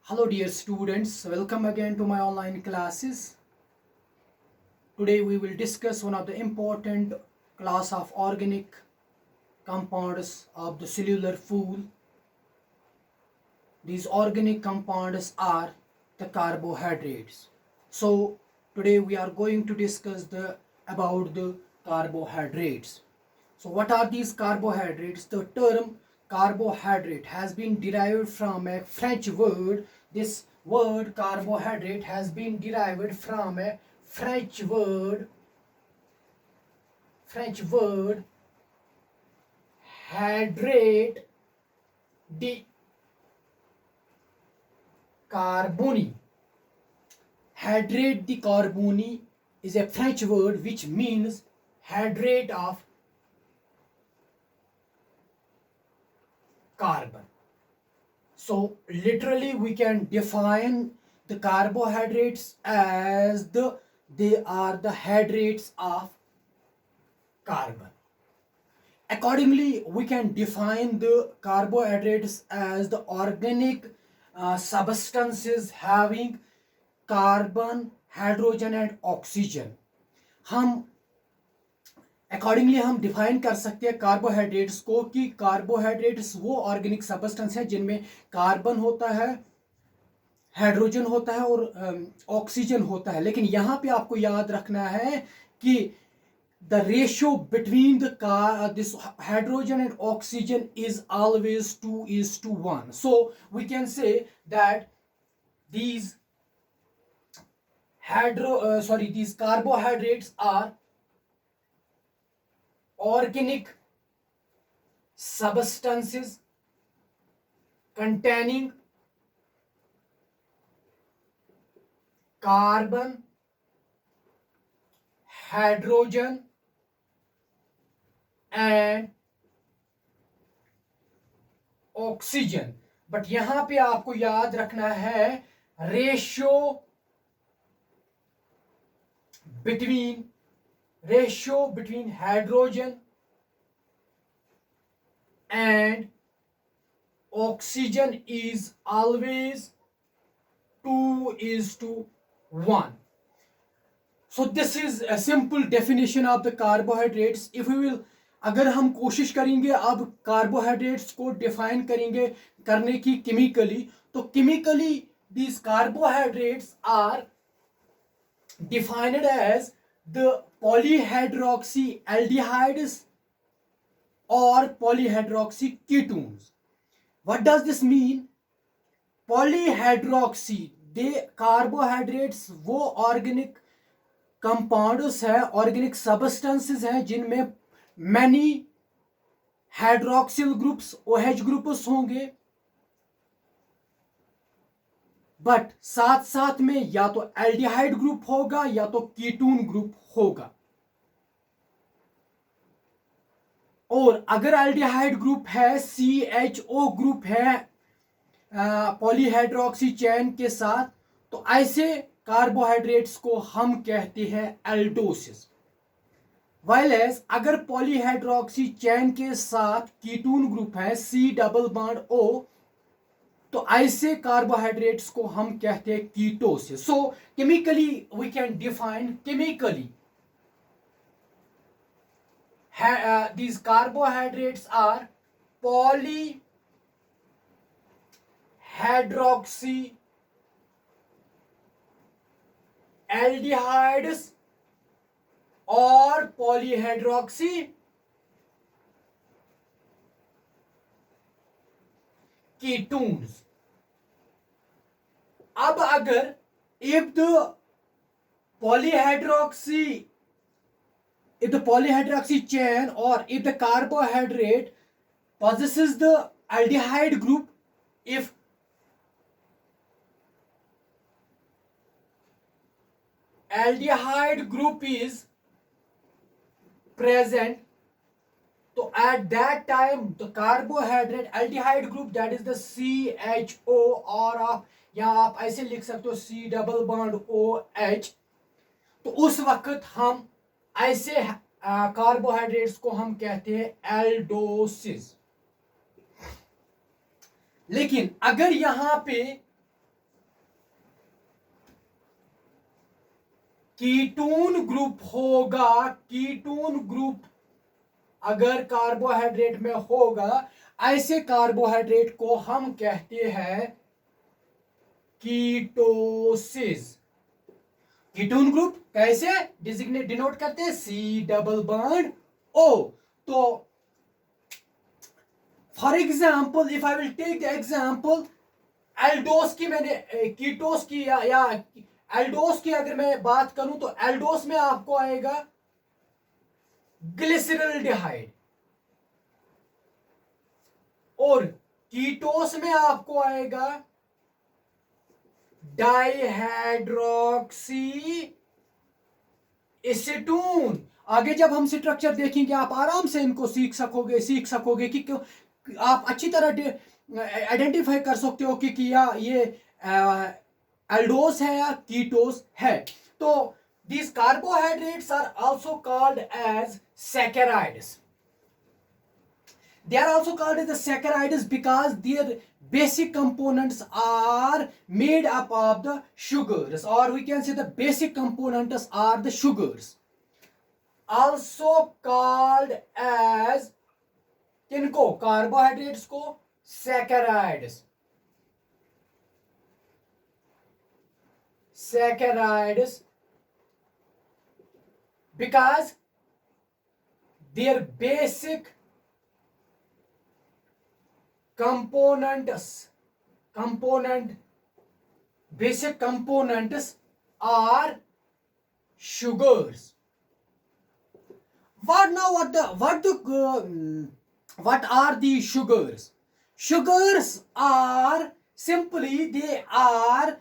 Hello dear students, welcome again to my online classes. Today we will discuss one of the important class of organic compounds of the cellular food. These organic compounds are the carbohydrates. So today we are going to discuss about the carbohydrates. So what are these carbohydrates? The term carbohydrate has been derived from a French word. This word carbohydrate has been derived from a French word hydrate de carbone. Hydrate de carbone is a French word which means hydrate of carbon. So literally we can define the carbohydrates as they are the hydrates of carbon. Accordingly, we can define the carbohydrates as the organic substances having carbon, hydrogen and oxygen. हम हम define कर सकते हैं carbohydrates को कि carbohydrates वो organic substance है जिनमें कार्बन होता है, हाइड्रोजन होता है और ऑक्सीजन होता है। लेकिन यहाँ पे आपको याद रखना है कि the ratio between this hydrogen and oxygen is always 2:1. So we can say that these these carbohydrates are organic substances containing carbon, hydrogen and oxygen. But यहां पे आपको याद रखना है ratio between hydrogen and oxygen is always 2:1. So this is a simple definition of the carbohydrates. If we will अगर हम कोशिश करेंगे अब कार्बोहाइड्रेट्स को डिफाइन करने की केमिकली, तो chemically these carbohydrates are defined as the polyhydroxyaldehydes or polyhydroxy ketones. What does this mean? Polyhydroxy, they carbohydrates वो ऑर्गेनिक कंपाउंड्स है, ऑर्गेनिक सब्सटेंसेस हैं जिनमें many hydroxyl groups OH groups होंगे, बट साथ साथ में या तो एल्डिहाइड ग्रुप होगा या तो कीटोन ग्रुप होगा। और अगर एल्डिहाइड ग्रुप है, CHO ग्रुप है पॉलीहाइड्रोक्सी चेन के साथ, तो ऐसे कार्बोहाइड्रेट्स को हम कहते हैं एल्डोसिस। वाइलेस अगर पॉलीहाइड्रोक्सी चेन के साथ कीटोन ग्रुप है C+O, तो ऐसे कार्बोहाइड्रेट्स को हम कहते हैं ketosis. So chemically we can define these carbohydrates are polyhydroxyaldehydes और polyhydroxy ketones. अब अगर if the polyhydroxy chain or if the carbohydrate possesses the aldehyde group, if aldehyde group is present, so at that time the carbohydrate aldehyde group, that is the CHO और आप यहाँ आप ऐसे लिख सकते हो C+OH, तो उस वक्त हम ऐसे कार्बोहाइड्रेट्स को हम कहते हैं एल्डोसिस। लेकिन अगर यहां पे कीटोन ग्रुप होगा, कीटोन ग्रुप अगर कार्बोहाइड्रेट में होगा, ऐसे कार्बोहाइड्रेट को हम कहते हैं कीटोसिस। कीटोन ग्रुप कैसे डिजिग्नेट डिनोट करते हैं, सी डबल बॉन्ड ओ। तो for example if I will take the example aldose की, मैंने कीटोस की या एल्डोस की अगर मैं बात करूं तो एल्डोस में आपको आएगा ग्लिसरल्डिहाइड, और कीटोस में आपको आएगा डाइहाइड्रोक्सी एसीटोन। आगे जब हम स्ट्रक्चर देखेंगे आप आराम से इनको सीख सकोगे कि आप अच्छी तरह आइडेंटिफाई कर सकते हो कि या ये एल्डोस है या कीटोस है। तो these carbohydrates are also called as saccharides. They are also called as the saccharides because their basic components are made up of the sugars, or we can say the basic components are the sugars. Also called as किनको, carbohydrates को saccharides, saccharides because their basic basic components are sugars. What are the sugars? Sugars are simply, they are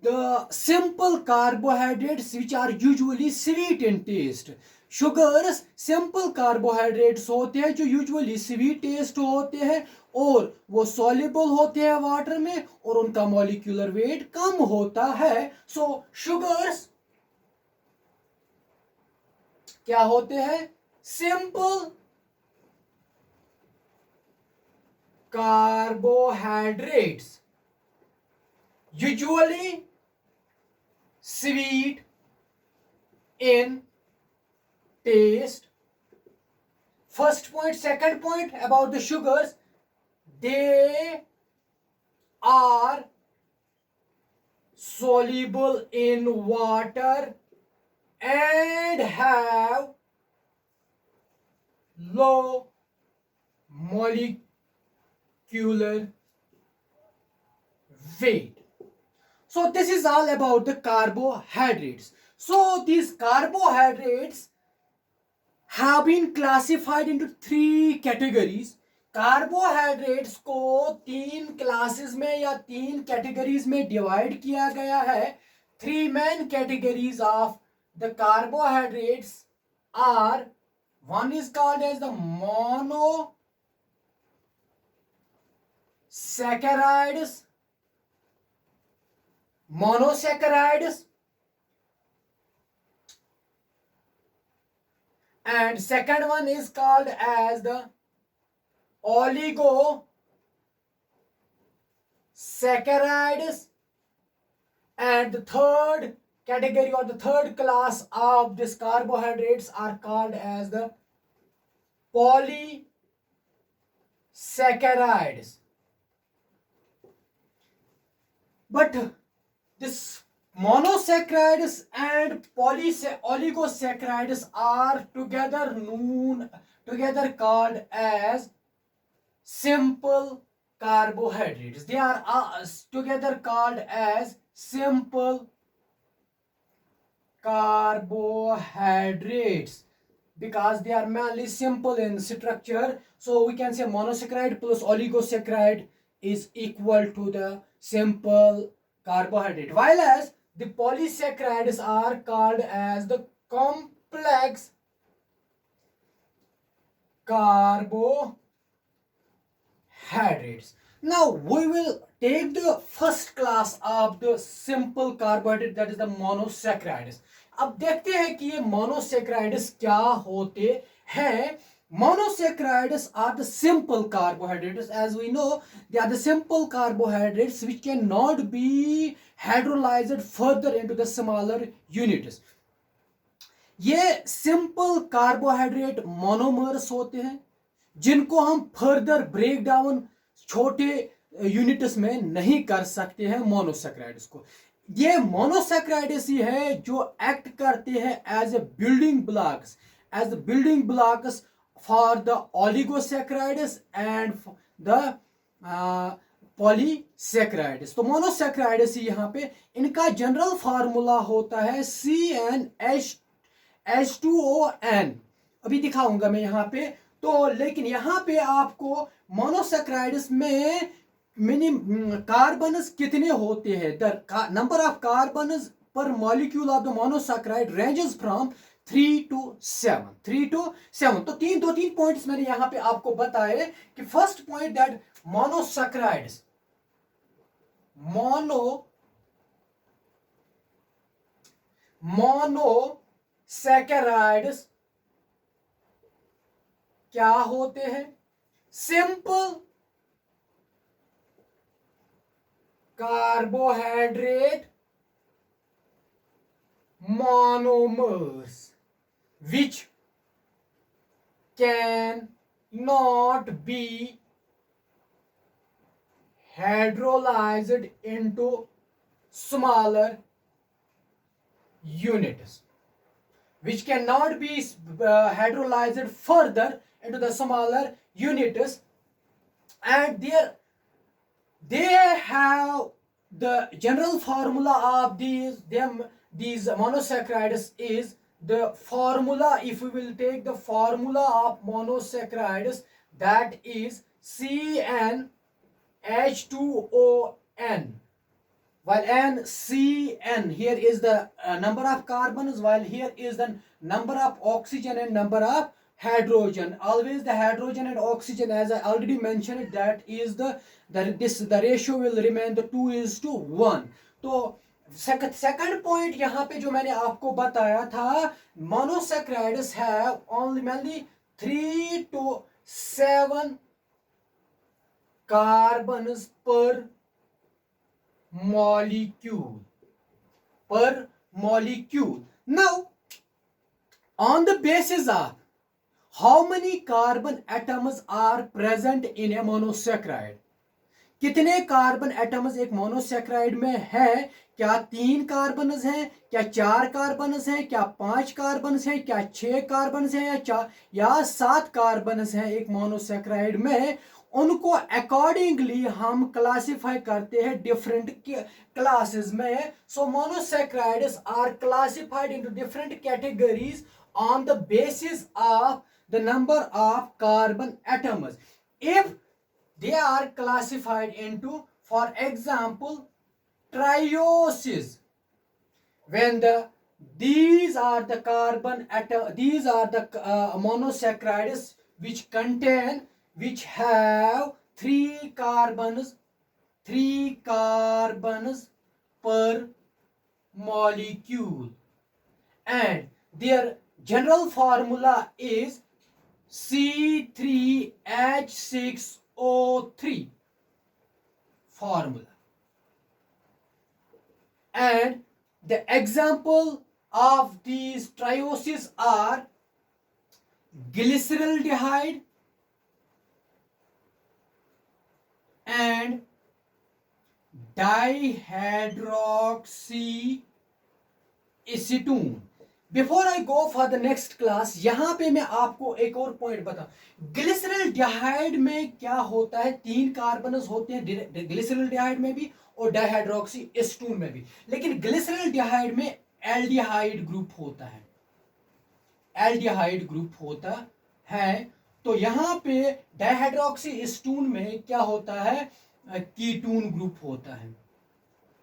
the simple carbohydrates which are usually sweet in taste. Sugars simple carbohydrates होते हैं जो usually sweet taste होते हैं, और वो soluble होते हैं water में, और उनका मॉलिक्यूलर वेट कम होता है। सो शुगर्स क्या होते हैं, simple carbohydrates usually sweet in taste. First point. Second point about the sugars, they are soluble in water and have low molecular weight. So this is all about the carbohydrates. So these carbohydrates have been classified into 3 categories. Carbohydrates को 3 classes में या 3 categories में divide किया गया है। 3 main categories of the carbohydrates are, one is called as the monosaccharides, and second one is called as the oligosaccharides, and the third category or the third class of these carbohydrates are called as the polysaccharides. But this monosaccharides and oligosaccharides are together called as simple carbohydrates. They are together called as simple carbohydrates because they are mainly simple in structure. So we can say monosaccharide plus oligosaccharide is equal to the simple carbohydrate, while as the polysaccharides are called as the complex carbohydrates. Now we will take the first class of the simple carbohydrate, that is the monosaccharides. अब देखते हैं कि ये monosaccharides क्या होते हैं। Monosaccharides are the simple carbohydrates. As we know, they are the simple carbohydrates which cannot be hydrolyzed further into the smaller units. ये simple carbohydrate monomers होते हैं जिनको हम फर्दर ब्रेक डाउन छोटे यूनिट्स में नहीं कर सकते हैं मोनोसेक्राइड्स को। ये मोनोसेक्राइड्स ही है जो एक्ट करते हैं as a building blocks for the oligosaccharides and the polysaccharides. तो मोनोसेक्राइड्स ही यहाँ पे इनका जनरल फार्मूला होता है CnH2ON। अभी दिखाऊंगा मैं यहाँ पे। तो लेकिन यहाँ पे आपको मोनोसेक्राइड्स में कार्बन्स कितने होते हैं, द नंबर ऑफ कार्बन्स पर molecule of the monosaccharide ranges from 3 to 7। तो दो तीन पॉइंट्स मैंने यहाँ पे आपको बताए कि first point that monosaccharides monosaccharides क्या होते हैं, simple carbohydrate monomers which can not be hydrolyzed into smaller units, which cannot be hydrolyzed further into the smaller units, and they have the general formula of these monosaccharides is the formula. If we will take the formula of monosaccharides, that is CnH2ON, while NCN here is the number of carbons, while here is the number of oxygen and number of hydrogen. Always the hydrogen and oxygen, as I already mentioned, that is the ratio will remain the 2:1. तो second point यहाँ पे जो मैंने आपको बताया था, monosaccharides have only 3 to 7 carbons पर molecule. Now on the basis of how many carbon atoms are present in a monosaccharide, कितने कार्बन एटम्स एक मोनोसेक्राइड में है, क्या 3 कार्बन्स हैं, क्या 4 कार्बन्स हैं, क्या 5 कार्बन्स हैं, क्या 6 कार्बन्स हैं, या 7 कार्बन्स हैं एक मोनोसेक्राइड में, उनको अकॉर्डिंगली हम क्लासिफाई करते हैं डिफरेंट क्लासेस में। So monosaccharides are classified into different categories on the basis of the number of carbon atoms. If they are classified into, for example, trioses, when these are the monosaccharides which have 3 carbons per molecule, and their general formula is C3H6O3 formula. And the example of these trioses are glyceraldehyde and dihydroxyacetone. Before I go for the next class, यहां पे मैं आपको एक और point बता, glyceraldehyde में क्या होता है, 3 कार्बन्स होते हैं ग्लिसरल्डिहाइड में भी और डाइहाइड्रोक्सी एसीटोन में भी, लेकिन ग्लिसरल्डिहाइड में एल्डिहाइड ग्रुप होता है, तो यहाँ पे डाइहाइड्रोक्सी एसीटोन में क्या होता है, कीटोन ग्रुप होता है।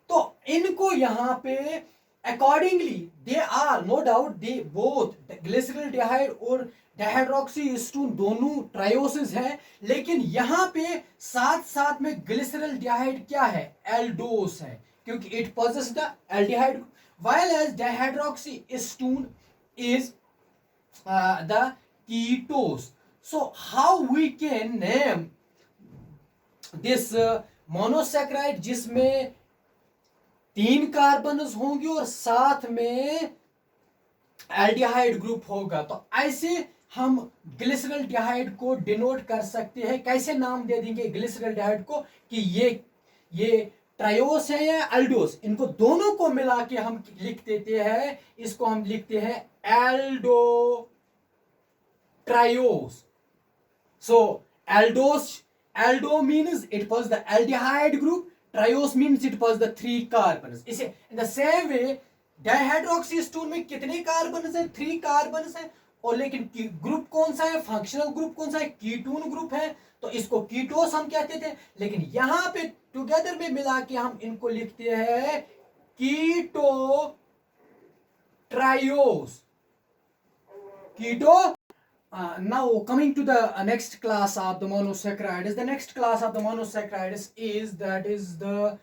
तो इनको यहाँ पे accordingly they are no doubt they both glyceraldehyde और डाइहाइड्रोक्सीएसीटोन दोनों ट्रायोसिस है, लेकिन यहाँ पे साथ साथ में ग्लिसरल्डिहाइड क्या है, एल्डोस है, क्योंकि it possesses the aldehyde, while as डाइहाइड्रोक्सीएसीटोन is the ketose. So how we can name this monosaccharide जिसमें 3 कार्बन्स होंगे और साथ में एल्डिहाइड ग्रुप होगा। तो ऐसे हम ग्लिसरल्डिहाइड को डिनोट कर सकते हैं। कैसे नाम दे देंगे ग्लिसरल्डिहाइड को कि ये ट्रायोस है या एल्डोस, इनको दोनों को मिला के हम लिख देते हैं, इसको हम लिखते हैं Aldo triose. So aldo means it was the aldehyde group. Triose means it was the 3 carbons. इसे in the same way डाइहाइड्रोक्सीस्टोन में कितने कार्बन है? 3 कार्बन है। और लेकिन ग्रुप कौन सा है? फंक्शनल ग्रुप कौन सा है? कीटोन ग्रुप है। तो इसको कीटोस हम कहते थे, लेकिन यहां पे टुगेदर में मिला के हम इनको लिखते हैं keto triose. Keto now coming to the next class of the monosaccharides. The next class of the monosaccharides is the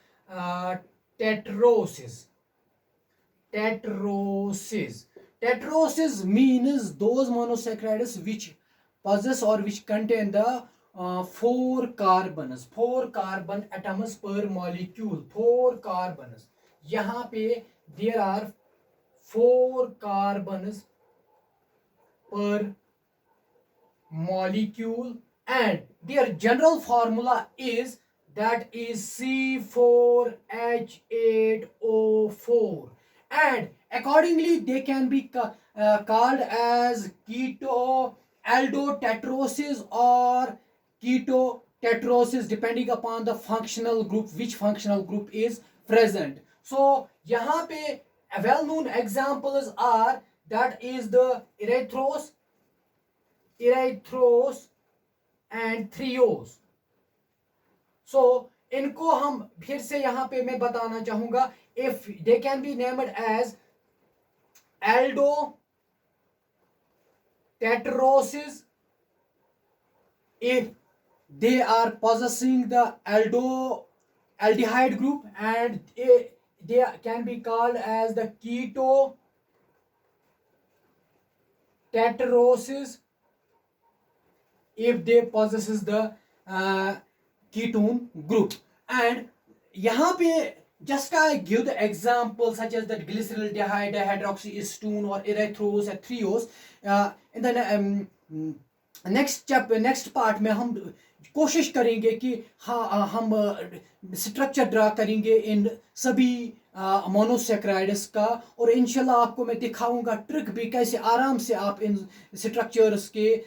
tetroses. Tetroses means those monosaccharides which possess or which contain the 4 carbon atoms per molecule. 4 carbons. यहाँ पे there are 4 carbons per molecule, and their general formula is C4H8O4, and accordingly they can be called as keto-aldotetrosis or ketotetrosis depending upon the functional group, which functional group is present. So यहाँ पे well known examples are that is the erythros and threose. So इनको हम फिर से यहां पे मैं बताना चाहूंगा, if they can be named as aldotetrosis if they are possessing the aldehyde group, and they can be called as the ketotetrosis if they possesses the ketone group. And यहाँ पे just I give the example such as that glyceraldehyde, dihydroxyacetone or erythrose and threose. In the next part में हम कोशिश करेंगे कि हम structure draw करेंगे इन सभी मोनोसैक्राइड्स का, और इंशाल्लाह आपको मैं दिखाऊंगा ट्रिक भी कैसे आराम से आप इन स्ट्रक्चर्स के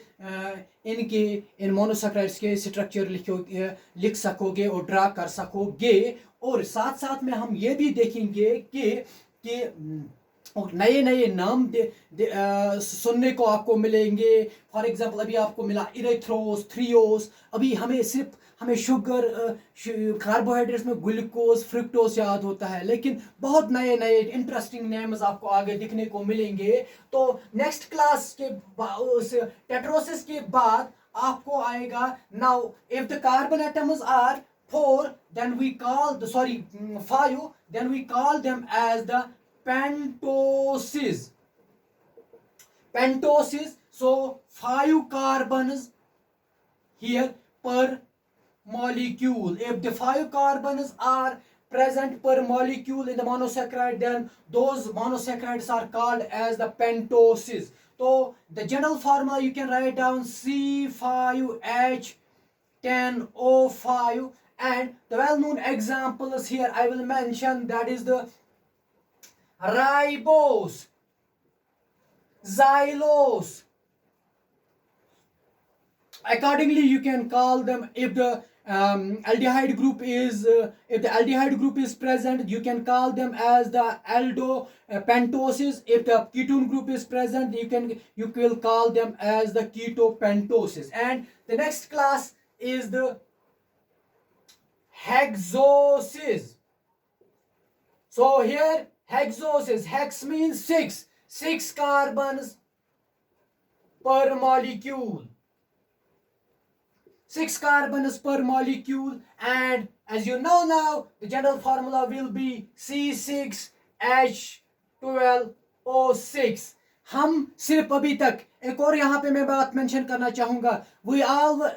इन मोनोसैक्राइड्स के स्ट्रक्चर लिख सकोगे और ड्रा कर सकोगे। और साथ साथ में हम ये भी देखेंगे कि नए नए नाम सुनने को आपको मिलेंगे। फॉर एग्जांपल अभी आपको मिला इरेथ्रोस, थ्रियोस। अभी हमें शुगर कार्बोहाइड्रेट्स में ग्लूकोज, फ्रुक्टोज याद होता है, लेकिन बहुत नए नए इंटरेस्टिंग नेम्स आपको आगे दिखने को मिलेंगे। तो नेक्स्ट क्लास के उस टेट्रोसिस के बाद आपको आएगा now if the carbon atoms are 4 then we call the 5 then we call them as the pentoses. So 5 carbons here per molecule. If the 5 carbons are present per molecule in the monosaccharide, then those monosaccharides are called as the pentoses. So the general formula you can write down C5H10O5, and the well-known examples here I will mention, that is the ribose, xylose. Accordingly you can call them if the aldehyde group is present, you can call them as the aldopentoses. If the ketone group is present, you will call them as the ketopentoses. And the next class is the hexoses. So here hexoses, hex means 6 carbons per molecule. 6 carbons per molecule, and as you know now the general formula will be C6H12O6. हम सिर्फ अभी तक एक और यहाँ पे मैं बात मेंशन करना चाहूंगा, we all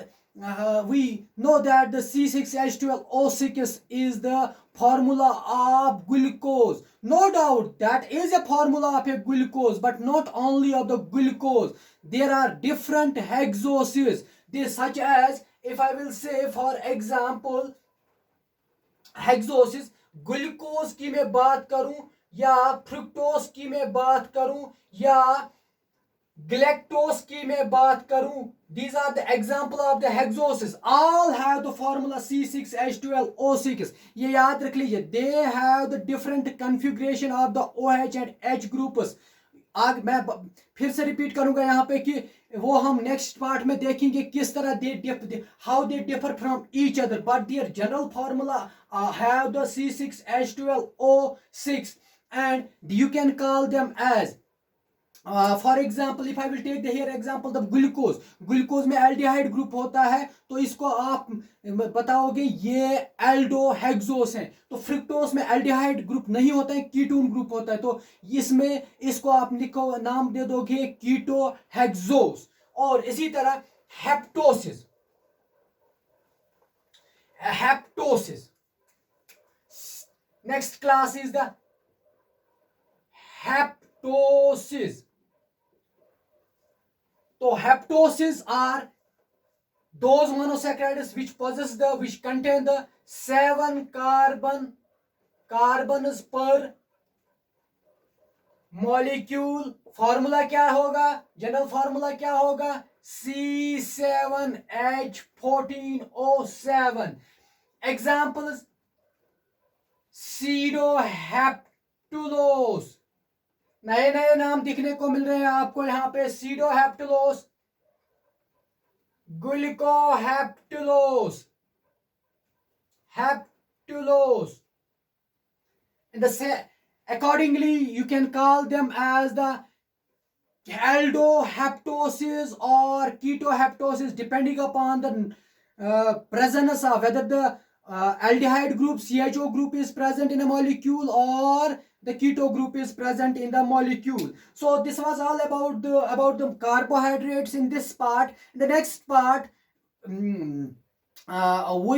we know that the C6H12O6 is the formula of glucose. No doubt that is a formula of a glucose, but not only of the glucose. There are different hexoses. They such as, if I will say for example, hexoses glucose की मैं बात करूं या fructose की मैं बात करूं या ग्लैक्टोज की मैं बात करूं, these are the example of the hexoses, all have the formula C6H12O6. ये याद रख लीजिए, they have the different configuration of the OH and H groups. आग मैं फिर से रिपीट करूंगा यहाँ पे कि वो हम नेक्स्ट पार्ट में देखेंगे किस तरह how they differ from each other, but their general formula have the C6H12O6 and you can call them as for example, if I will take the here example the glucose में aldehyde group होता है, तो इसको आप बताओगे ये एल्डोहेक्सोस है। तो फ्रुक्टोज में aldehyde group नहीं होता है, कीटोन ग्रुप होता है, तो इसमें इसको आप लिखो नाम दे दोगे कीटोहेक्सोस। और इसी तरह heptoses next class is the heptoses. So haptoses are those monosaccharides which contain the 7 carbons per molecule. Formula क्या होगा, जनरल फॉर्मूला क्या होगा, C7H14O7। एग्जाम्पल्स सीडोहेप्टुलोस, नए नए नाम दिखने को मिल रहे हैं आपको यहाँ पे, सीडोहेप्टुलोस, ग्लूकोहेप्टुलोस, हेप्टुलोस। Accordingly, you can call them as the aldohaptosis or ketohaptosis depending upon the presence of whether the aldehyde group CHO group is present in a molecule or the keto group is present in the molecule. So this was all about the carbohydrates in this part. In the next part, we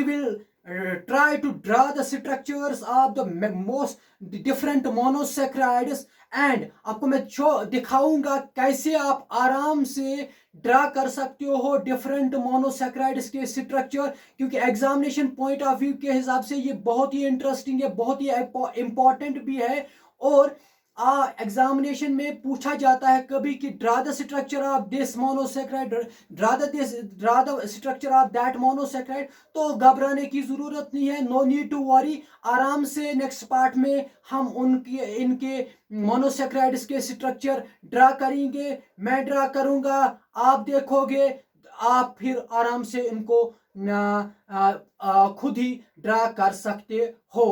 will try to draw the structures of the most different monosaccharides and आपको मैं दिखाऊंगा कैसे आप आराम से draw कर सकते हो डिफरेंट मोनोसैक्राइड्स के स्ट्रक्चर, क्योंकि एग्जामिनेशन पॉइंट ऑफ व्यू के हिसाब से ये बहुत ही इंटरेस्टिंग है, बहुत ही इंपॉर्टेंट भी है। और एग्जामिनेशन में पूछा जाता है कभी कि draw the structure of this monosaccharide, draw the structure of that monosaccharide. तो घबराने की जरूरत नहीं है, नो नीड टू वरी। आराम से नेक्स्ट पार्ट में हम इनके मोनोसैक्राइड्स के स्ट्रक्चर ड्रा करेंगे, मैं ड्रा करूंगा, आप देखोगे, आप फिर आराम से इनको खुद ही ड्रा कर सकते हो।